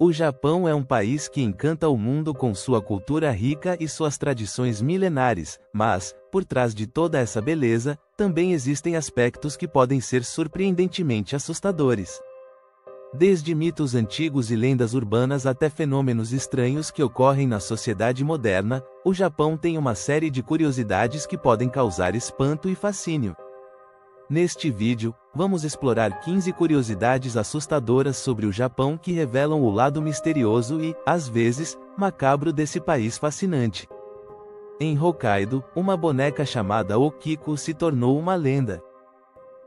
O Japão é um país que encanta o mundo com sua cultura rica e suas tradições milenares, mas, por trás de toda essa beleza, também existem aspectos que podem ser surpreendentemente assustadores. Desde mitos antigos e lendas urbanas até fenômenos estranhos que ocorrem na sociedade moderna, o Japão tem uma série de curiosidades que podem causar espanto e fascínio. Neste vídeo, vamos explorar 15 curiosidades assustadoras sobre o Japão que revelam o lado misterioso e, às vezes, macabro desse país fascinante. Em Hokkaido, uma boneca chamada Okiko se tornou uma lenda.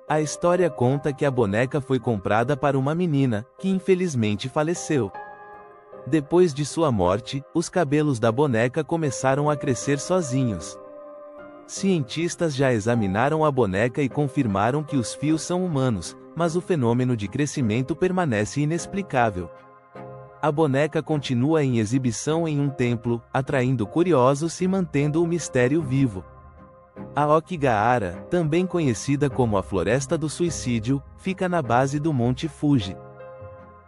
A história conta que a boneca foi comprada para uma menina, que infelizmente faleceu. Depois de sua morte, os cabelos da boneca começaram a crescer sozinhos. Cientistas já examinaram a boneca e confirmaram que os fios são humanos, mas o fenômeno de crescimento permanece inexplicável. A boneca continua em exibição em um templo, atraindo curiosos e mantendo o mistério vivo. A Okigahara, também conhecida como a Floresta do Suicídio, fica na base do Monte Fuji.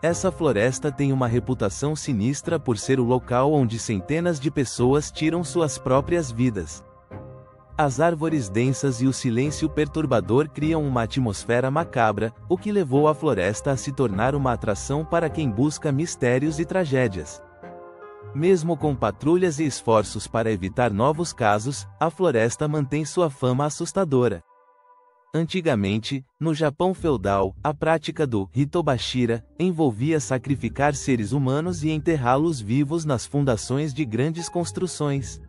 Essa floresta tem uma reputação sinistra por ser o local onde centenas de pessoas tiram suas próprias vidas. As árvores densas e o silêncio perturbador criam uma atmosfera macabra, o que levou a floresta a se tornar uma atração para quem busca mistérios e tragédias. Mesmo com patrulhas e esforços para evitar novos casos, a floresta mantém sua fama assustadora. Antigamente, no Japão feudal, a prática do hitobashira envolvia sacrificar seres humanos e enterrá-los vivos nas fundações de grandes construções.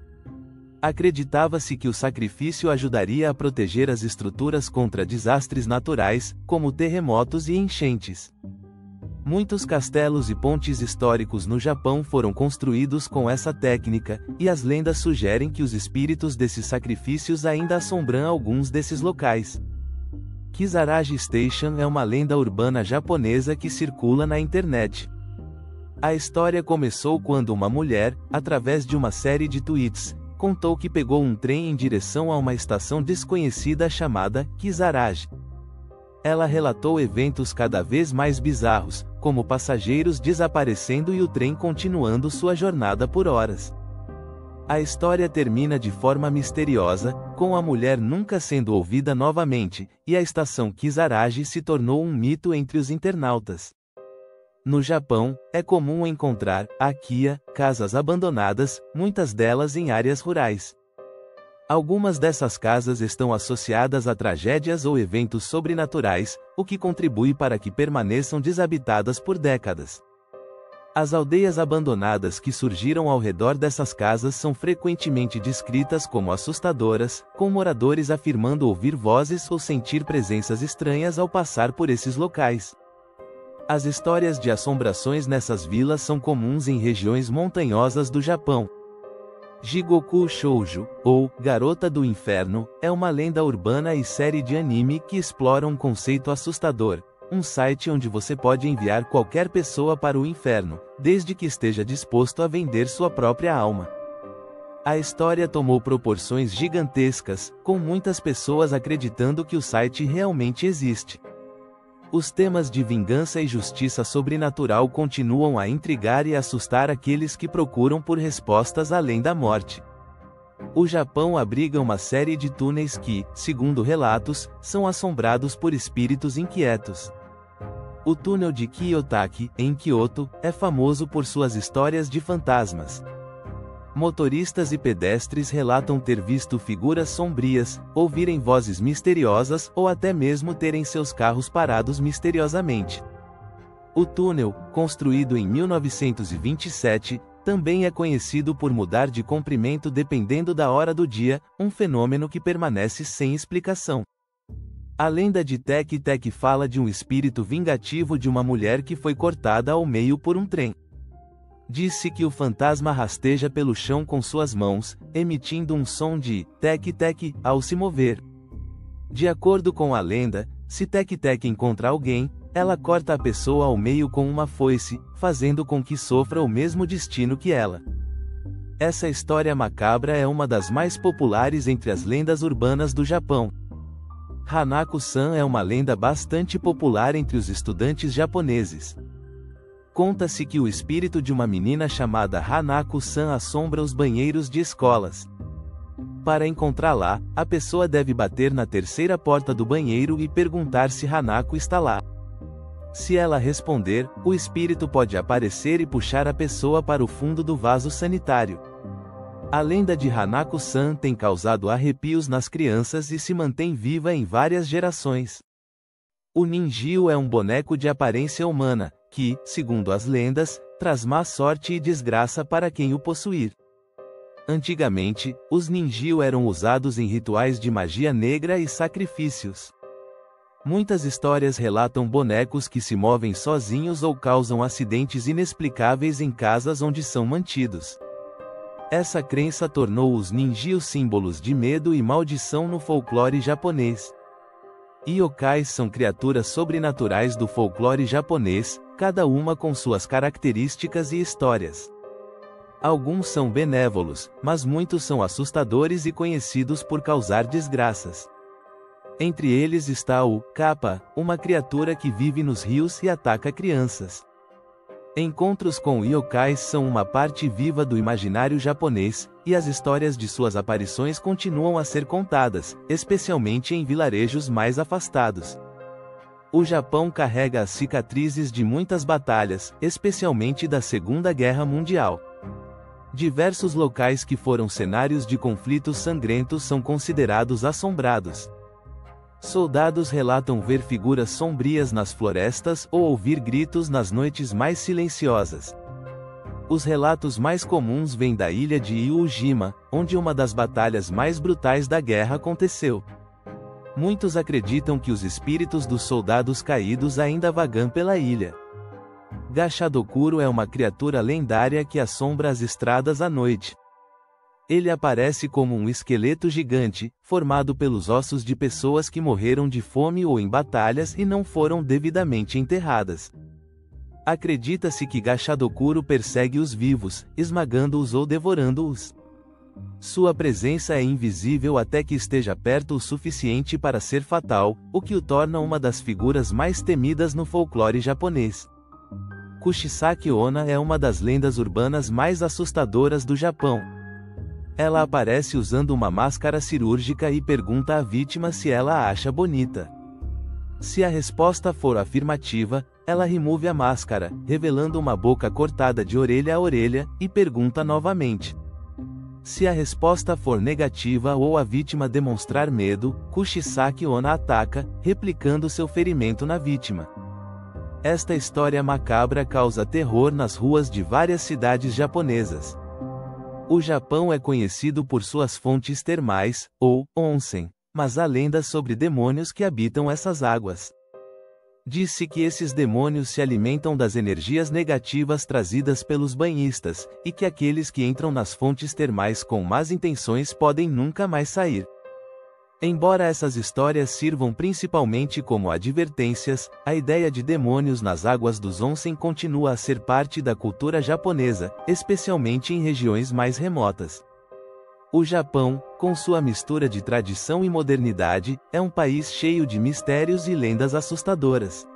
Acreditava-se que o sacrifício ajudaria a proteger as estruturas contra desastres naturais, como terremotos e enchentes. Muitos castelos e pontes históricos no Japão foram construídos com essa técnica, e as lendas sugerem que os espíritos desses sacrifícios ainda assombram alguns desses locais. Kisaragi Station é uma lenda urbana japonesa que circula na internet. A história começou quando uma mulher, através de uma série de tweets, contou que pegou um trem em direção a uma estação desconhecida chamada Kisaragi. Ela relatou eventos cada vez mais bizarros, como passageiros desaparecendo e o trem continuando sua jornada por horas. A história termina de forma misteriosa, com a mulher nunca sendo ouvida novamente, e a estação Kisaragi se tornou um mito entre os internautas. No Japão, é comum encontrar akiya, casas abandonadas, muitas delas em áreas rurais. Algumas dessas casas estão associadas a tragédias ou eventos sobrenaturais, o que contribui para que permaneçam desabitadas por décadas. As aldeias abandonadas que surgiram ao redor dessas casas são frequentemente descritas como assustadoras, com moradores afirmando ouvir vozes ou sentir presenças estranhas ao passar por esses locais. As histórias de assombrações nessas vilas são comuns em regiões montanhosas do Japão. Jigoku Shoujo, ou Garota do Inferno, é uma lenda urbana e série de anime que explora um conceito assustador, um site onde você pode enviar qualquer pessoa para o inferno, desde que esteja disposto a vender sua própria alma. A história tomou proporções gigantescas, com muitas pessoas acreditando que o site realmente existe. Os temas de vingança e justiça sobrenatural continuam a intrigar e assustar aqueles que procuram por respostas além da morte. O Japão abriga uma série de túneis que, segundo relatos, são assombrados por espíritos inquietos. O túnel de Kiyotaki, em Kyoto, é famoso por suas histórias de fantasmas. Motoristas e pedestres relatam ter visto figuras sombrias, ouvirem vozes misteriosas ou até mesmo terem seus carros parados misteriosamente. O túnel, construído em 1927, também é conhecido por mudar de comprimento dependendo da hora do dia, um fenômeno que permanece sem explicação. A lenda de Tek Tek fala de um espírito vingativo de uma mulher que foi cortada ao meio por um trem. Diz-se que o fantasma rasteja pelo chão com suas mãos, emitindo um som de tek-tek ao se mover. De acordo com a lenda, se tek-tek encontra alguém, ela corta a pessoa ao meio com uma foice, fazendo com que sofra o mesmo destino que ela. Essa história macabra é uma das mais populares entre as lendas urbanas do Japão. Hanako-san é uma lenda bastante popular entre os estudantes japoneses. Conta-se que o espírito de uma menina chamada Hanako-san assombra os banheiros de escolas. Para encontrá-la, a pessoa deve bater na terceira porta do banheiro e perguntar se Hanako está lá. Se ela responder, o espírito pode aparecer e puxar a pessoa para o fundo do vaso sanitário. A lenda de Hanako-san tem causado arrepios nas crianças e se mantém viva em várias gerações. O ninjio é um boneco de aparência humana, que, segundo as lendas, traz má sorte e desgraça para quem o possuir. Antigamente, os ninjio eram usados em rituais de magia negra e sacrifícios. Muitas histórias relatam bonecos que se movem sozinhos ou causam acidentes inexplicáveis em casas onde são mantidos. Essa crença tornou os ninjio símbolos de medo e maldição no folclore japonês. Yokais são criaturas sobrenaturais do folclore japonês, cada uma com suas características e histórias. Alguns são benévolos, mas muitos são assustadores e conhecidos por causar desgraças. Entre eles está o Kappa, uma criatura que vive nos rios e ataca crianças. Encontros com yokais são uma parte viva do imaginário japonês, e as histórias de suas aparições continuam a ser contadas, especialmente em vilarejos mais afastados. O Japão carrega as cicatrizes de muitas batalhas, especialmente da Segunda Guerra Mundial. Diversos locais que foram cenários de conflitos sangrentos são considerados assombrados. Soldados relatam ver figuras sombrias nas florestas ou ouvir gritos nas noites mais silenciosas. Os relatos mais comuns vêm da ilha de Iwo Jima, onde uma das batalhas mais brutais da guerra aconteceu. Muitos acreditam que os espíritos dos soldados caídos ainda vagam pela ilha. Gashadokuro é uma criatura lendária que assombra as estradas à noite. Ele aparece como um esqueleto gigante, formado pelos ossos de pessoas que morreram de fome ou em batalhas e não foram devidamente enterradas. Acredita-se que Gashadokuro persegue os vivos, esmagando-os ou devorando-os. Sua presença é invisível até que esteja perto o suficiente para ser fatal, o que o torna uma das figuras mais temidas no folclore japonês. Kushisaki Onna é uma das lendas urbanas mais assustadoras do Japão. Ela aparece usando uma máscara cirúrgica e pergunta à vítima se ela a acha bonita. Se a resposta for afirmativa, ela remove a máscara, revelando uma boca cortada de orelha a orelha, e pergunta novamente. Se a resposta for negativa ou a vítima demonstrar medo, Kushisaki Onna ataca, replicando seu ferimento na vítima. Esta história macabra causa terror nas ruas de várias cidades japonesas. O Japão é conhecido por suas fontes termais, ou onsen, mas há lendas sobre demônios que habitam essas águas. Diz-se que esses demônios se alimentam das energias negativas trazidas pelos banhistas, e que aqueles que entram nas fontes termais com más intenções podem nunca mais sair. Embora essas histórias sirvam principalmente como advertências, a ideia de demônios nas águas dos onsen continua a ser parte da cultura japonesa, especialmente em regiões mais remotas. O Japão, com sua mistura de tradição e modernidade, é um país cheio de mistérios e lendas assustadoras.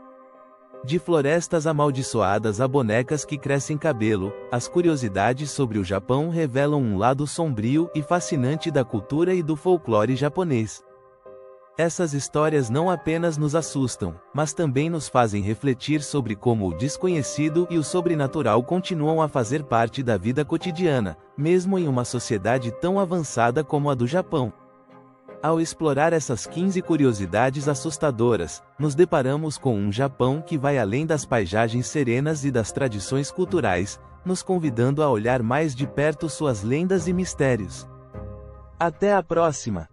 De florestas amaldiçoadas a bonecas que crescem cabelo, as curiosidades sobre o Japão revelam um lado sombrio e fascinante da cultura e do folclore japonês. Essas histórias não apenas nos assustam, mas também nos fazem refletir sobre como o desconhecido e o sobrenatural continuam a fazer parte da vida cotidiana, mesmo em uma sociedade tão avançada como a do Japão. Ao explorar essas 15 curiosidades assustadoras, nos deparamos com um Japão que vai além das paisagens serenas e das tradições culturais, nos convidando a olhar mais de perto suas lendas e mistérios. Até a próxima!